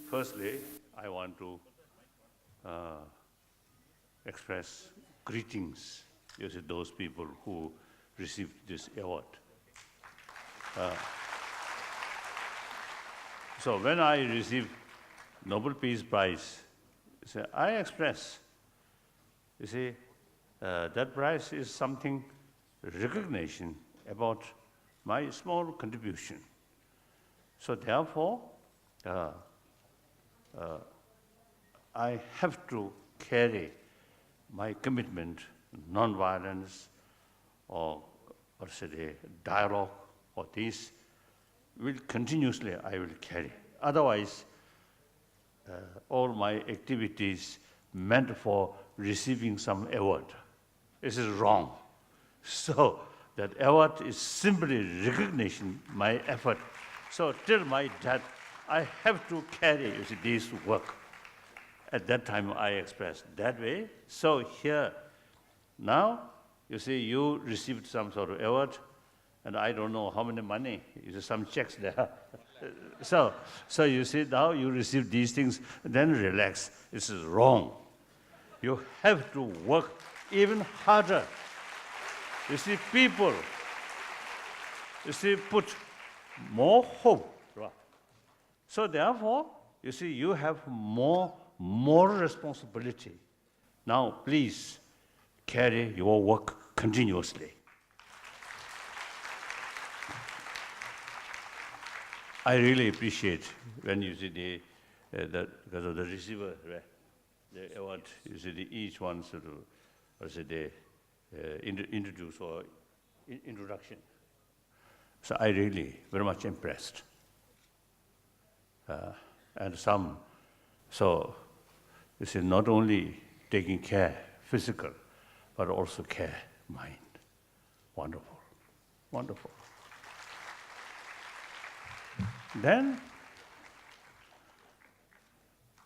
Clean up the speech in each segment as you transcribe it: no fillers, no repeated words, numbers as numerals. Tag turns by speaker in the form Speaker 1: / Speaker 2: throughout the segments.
Speaker 1: Firstly, I want to express greetings to those people who received this award. So when I received Nobel Peace Prize, I express, that prize is something recognition about my small contribution. So therefore, I have to carry my commitment, non-violence, or dialogue, or this will continuously I will carry. Otherwise, all my activities meant for receiving some award. This is wrong. So that award is simply recognition, my effort. So till my death, I have to carry this work. At that time, I expressed that way. So here, now, you received some sort of award, and I don't know how many money, some checks there. So you see, now you receive these things, then relax. This is wrong. You have to work even harder. You see, people, put more hope. So therefore, you have more responsibility. Now, please carry your work continuously. I really appreciate when you see because of the receiver, the award, each one sort of, introduce or introduction. So I really very much impressed. And some, so not only taking care physical, but also care mind. Wonderful, wonderful. Then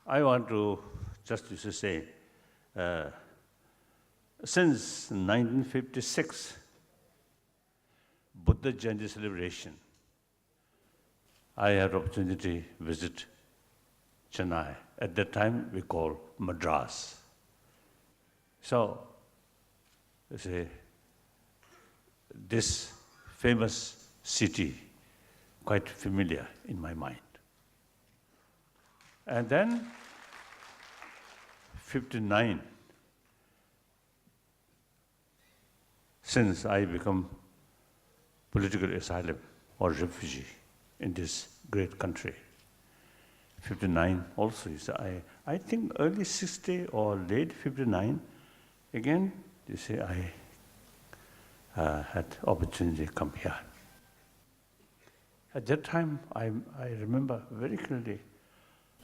Speaker 1: I want to just to say, since 1956, Buddha Jayanti celebration, I had opportunity to visit Chennai. At that time, we call Madras. So, this famous city, quite familiar in my mind. And then, 59, since I become political asylum or refugee in this great country, 59 also, I think early 60 or late 59, again, I had opportunity to come here. At that time, I remember very clearly,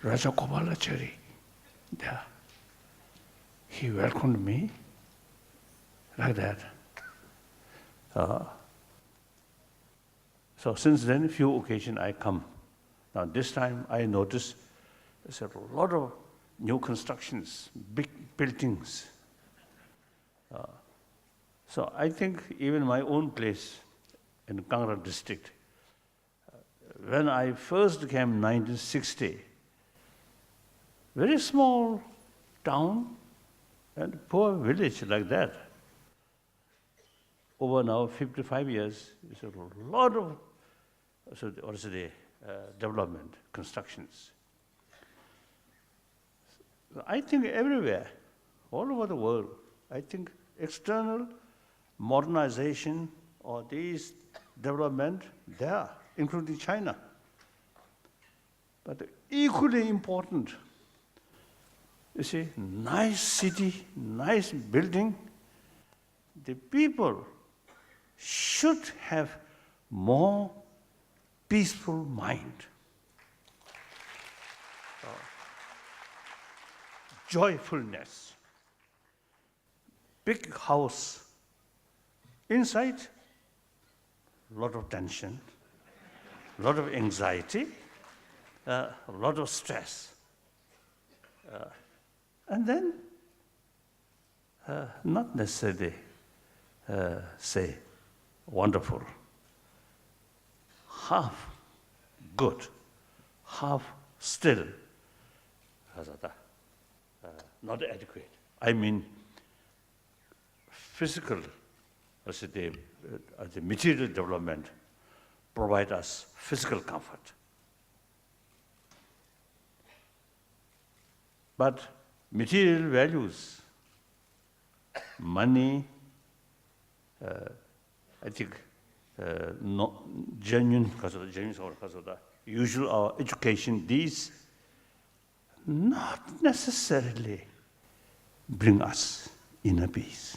Speaker 1: Raja Gopalachari, there. He welcomed me like that. So since then, a few occasions I come. Now this time I noticed there's a lot of new constructions, big buildings. So I think even my own place in Kangra district, when I first came in 1960, very small town and poor village like that. Over now 55 years, there's a lot of development, constructions. I think everywhere, all over the world, I think external modernization or these development there, including China. But equally important, nice city, nice building, the people should have more peaceful mind. Joyfulness. Big house. Inside, a lot of tension, a lot of anxiety, a lot of stress. And then, not necessarily say wonderful, half good, half still not adequate. I mean, physical, the material development provide us physical comfort. But material values, money, I think, not genuine, because of the usual education, these not necessarily bring us inner peace.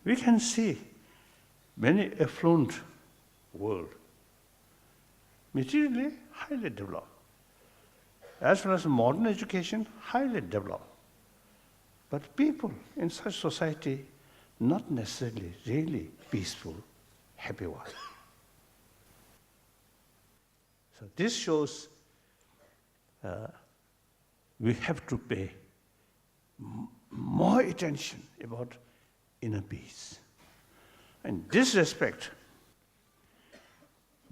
Speaker 1: We can see many affluent world, materially highly developed, as well as modern education, highly developed. But people in such society, not necessarily really peaceful, happy one. So this shows we have to pay more attention about inner peace. In this respect,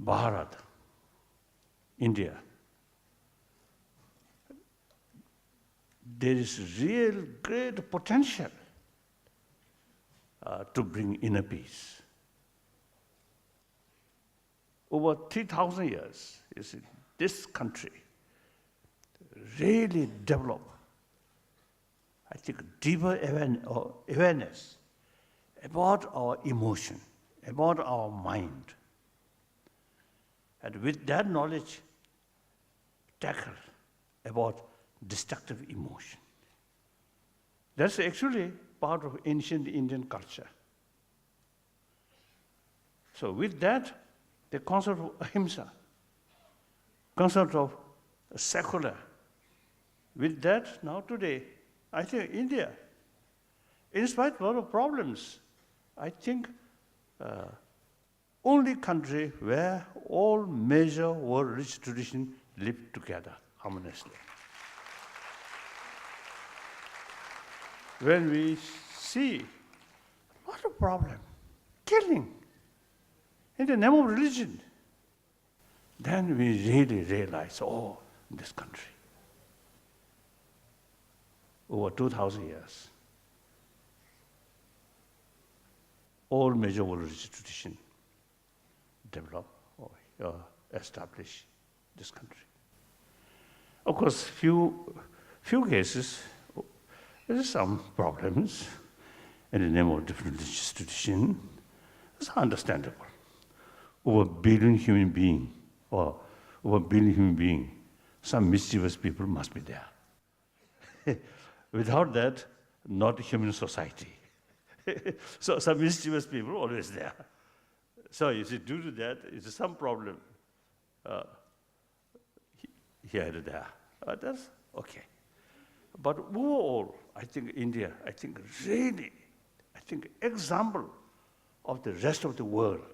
Speaker 1: Bharat, India, there is real great potential to bring inner peace. Over 3,000 years, you see, this country really developed, I think, deeper awareness about our emotion, about our mind. And with that knowledge, tackle about destructive emotion. That's actually part of ancient Indian culture. So with that, the concept of ahimsa, concept of secular, with that, now today, I think India, in spite of a lot of problems, I think only country where all major world religious traditions live together harmoniously. When we see a lot of problem, killing in the name of religion, then we really realize, oh, this country, over 2,000 years, all major world religious traditions develop or establish this country. Of course, few cases, there are some problems in the name of different religious tradition. It's understandable. Over a billion human beings, or over a billion human beings, some mischievous people must be there. Without that, not a human society. So some mischievous people always there. So you see, due to that, it's some problem here and there. That's okay. But overall, I think India, really, example of the rest of the world,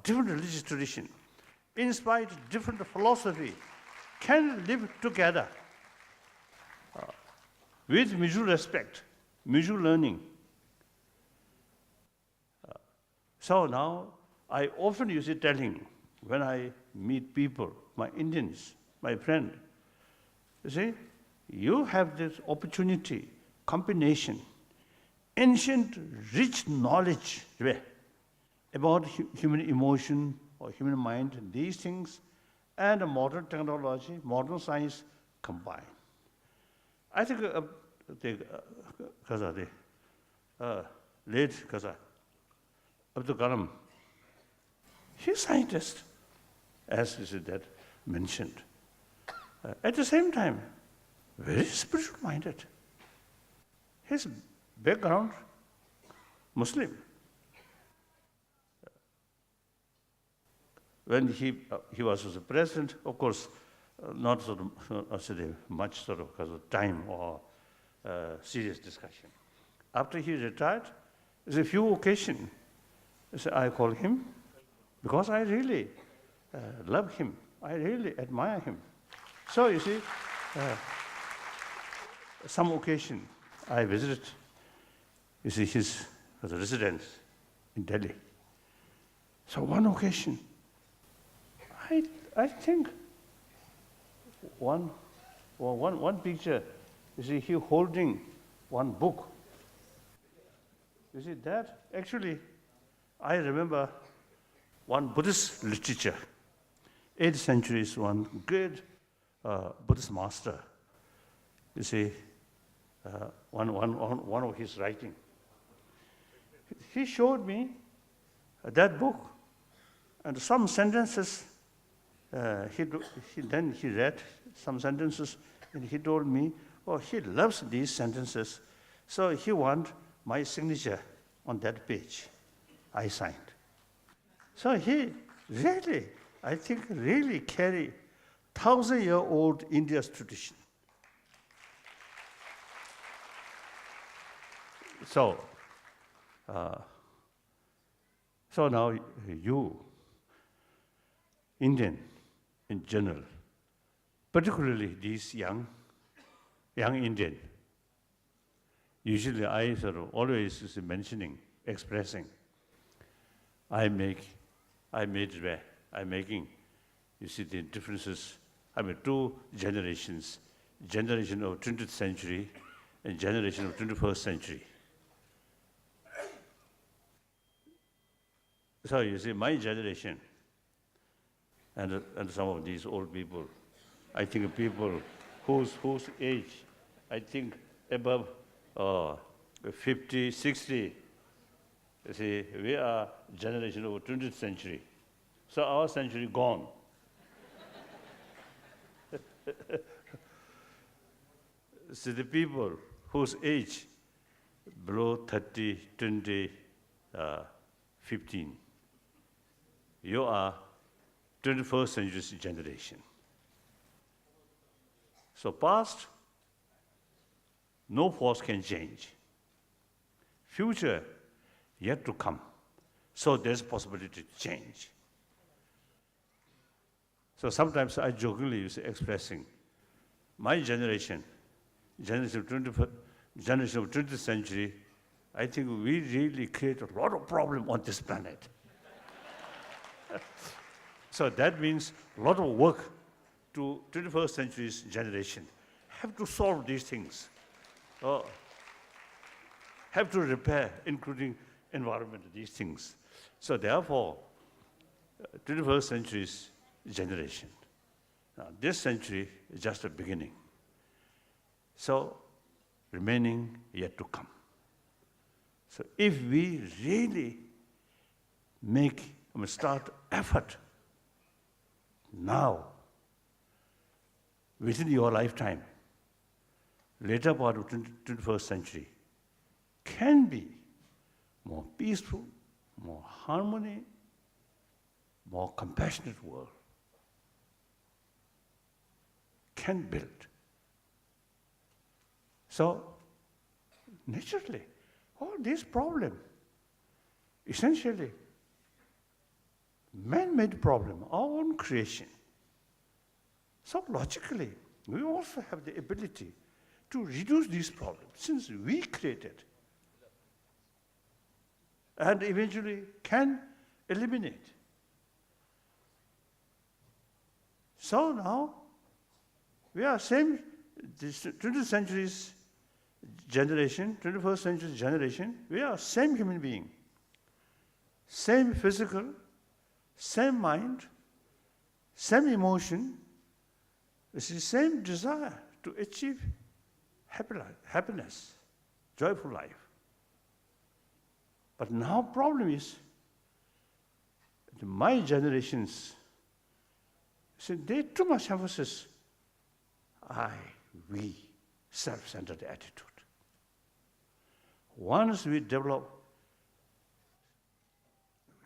Speaker 1: different religious tradition, in spite of different philosophy, can live together with mutual respect, mutual learning. So now, I often use it telling, when I meet people, my Indians, my friend, you see, you have this opportunity, combination, ancient rich knowledge about human emotion or human mind, these things, and modern technology, modern science combined. I think late Abdul Kalam, he's a scientist, as is that mentioned. At the same time, very spiritual-minded. His background, Muslim. When he was the president, of course, not sort of much sort of because of time or serious discussion. After he retired, there's a few occasions. I call him because I really love him. I really admire him. So you see, some occasion I visited, you see, his residence in Delhi. So one occasion, I think one picture, you see, he holding one book. You see that? Actually, I remember one Buddhist literature. 8th century is one great Buddhist master. You see, one of his writing. He showed me that book, and some sentences. Then he read some sentences, and he told me, "Oh, he loves these sentences, so he wants my signature on that page." I signed. So he really, I think, really carry 1,000-year-old India's tradition. So now you, Indian in general, particularly these young Indian, usually I sort of always is mentioning, expressing, I'm making, you see the differences. I mean, 2 generations, generation of 20th century and generation of 21st century. So you see, my generation and some of these old people, I think people whose age, I think above 50, 60, you see, we are generation of 20th century. So our century gone. So the people whose age below 30, 20, 15, you are 21st century generation. So past, no force can change. Future, yet to come. So there's possibility to change. So sometimes I jokingly use expressing, my generation of 20th century, I think we really create a lot of problem on this planet. So that means a lot of work to 21st century's generation. Have to solve these things. Have to repair, including environment, these things. So therefore, 21st century's generation. Now, this century is just a beginning. So, remaining yet to come. So if we really start effort now, within your lifetime, later part of 21st century, can be more peaceful, more harmony, more compassionate world. Can build. So, naturally, all these problems, essentially, man-made problem, our own creation. So logically, we also have the ability to reduce these problems since we created and eventually can eliminate. So now, we are same, this 20th century's generation, 21st century's generation, we are same human being, same physical, same mind, same emotion, it's the same desire to achieve happiness, joyful life. But now problem is, my generations, they too much emphasis, we, self-centered attitude. Once we develop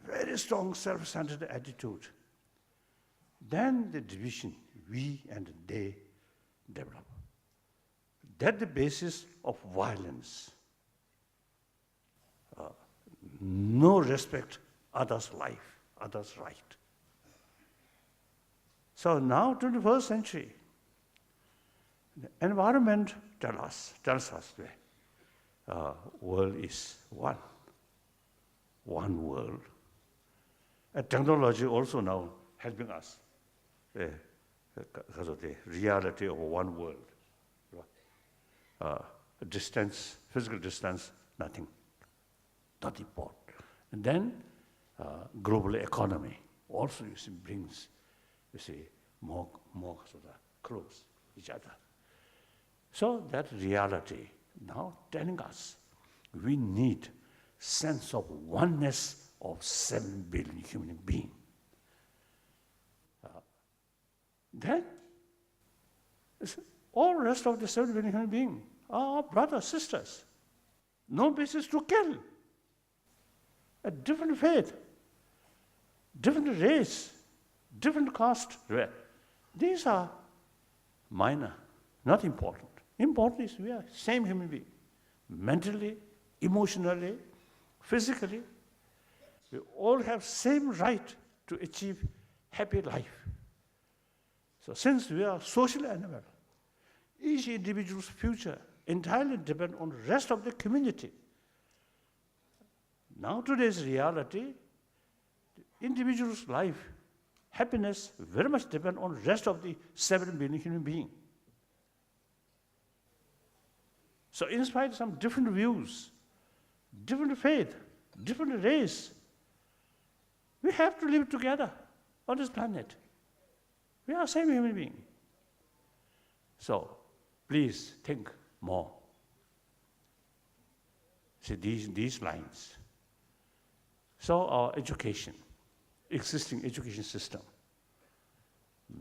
Speaker 1: very strong self-centered attitude, then the division, we and they, develop. That's the basis of violence. No respect others' life, others' right. So now, 21st century, the environment tells us the world is one world. And technology also now helping us because of the reality of one world. Distance, physical distance, nothing, not important. And then global economy also brings, more sort of close each other. So that reality now telling us we need sense of oneness of 7 billion human beings. Then all rest of the 7 billion human beings are brothers, sisters. No basis to kill. A different faith, different race, different caste. These are minor, not important. Important is we are same human being. Mentally, emotionally, physically, we all have same right to achieve happy life. So since we are social animal, each individual's future entirely depends on the rest of the community. Now today's reality, the individual's life, happiness very much depends on the rest of the 7 billion human beings. So in spite of some different views, different faith, different race, we have to live together on this planet. We are same human being. So please think more. See these lines. So our education, existing education system,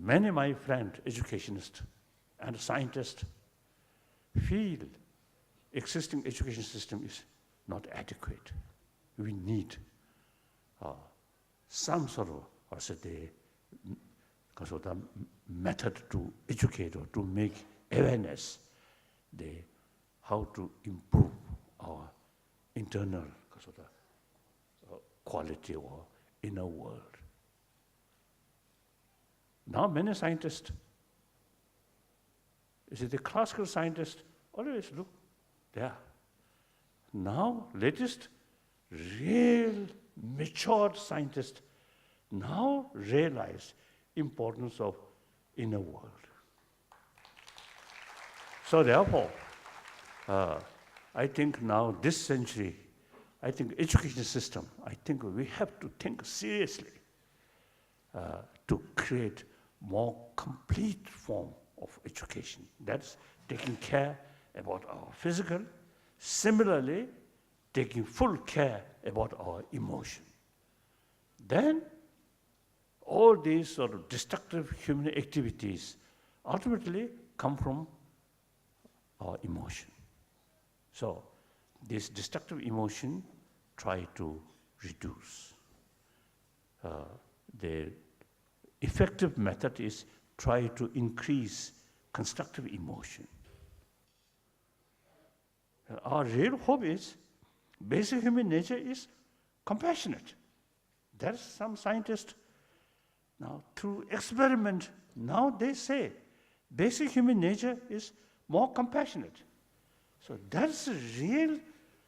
Speaker 1: many of my friends, educationists and scientists, feel existing education system is not adequate. We need some sort of method to educate or to make awareness how to improve our internal quality or inner world. Now many scientists, the classical scientists always look there. Now latest real matured scientists now realize importance of inner world. So therefore, I think now this century, I think education system, I think we have to think seriously to create more complete form of education. That's taking care about our physical, similarly taking full care about our emotion. Then all these sort of destructive human activities ultimately come from our emotion. So this destructive emotion try to reduce. The effective method is try to increase constructive emotion. Our real hope is basic human nature is compassionate. There's some scientists now through experiment, now they say basic human nature is more compassionate. So that's the real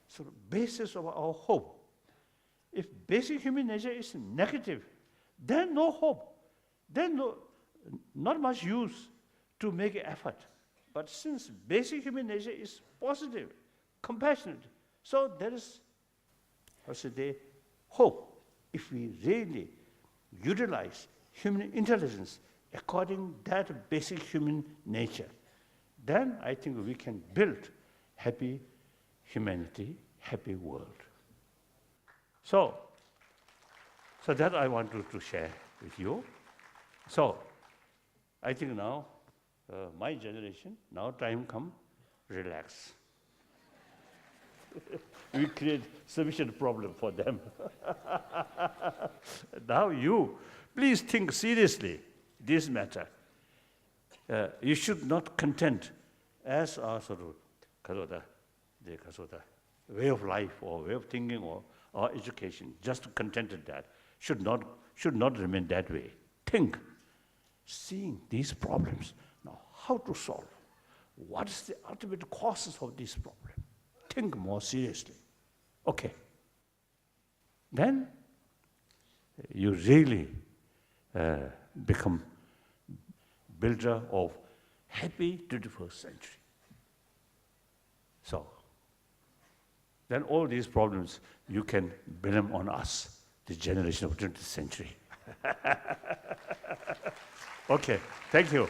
Speaker 1: sort of basis of our hope. If basic human nature is negative, then no hope, then not much use to make an effort. But since basic human nature is positive, compassionate, so there is hope if we really utilize human intelligence according to that basic human nature. Then I think we can build happy humanity, happy world. So that I want to share with you. So I think now, my generation, now time come, relax. We create sufficient problem for them. Now you, please think seriously this matter. You should not content as a sort of the way of life or way of thinking or education, just contented that. Should not remain that way. Think, seeing these problems, now how to solve? What is the ultimate causes of this problem? Think more seriously. Okay. Then you really become builder of happy 21st century. So, then all these problems, you can blame on us, the generation of 20th century. Okay, thank you.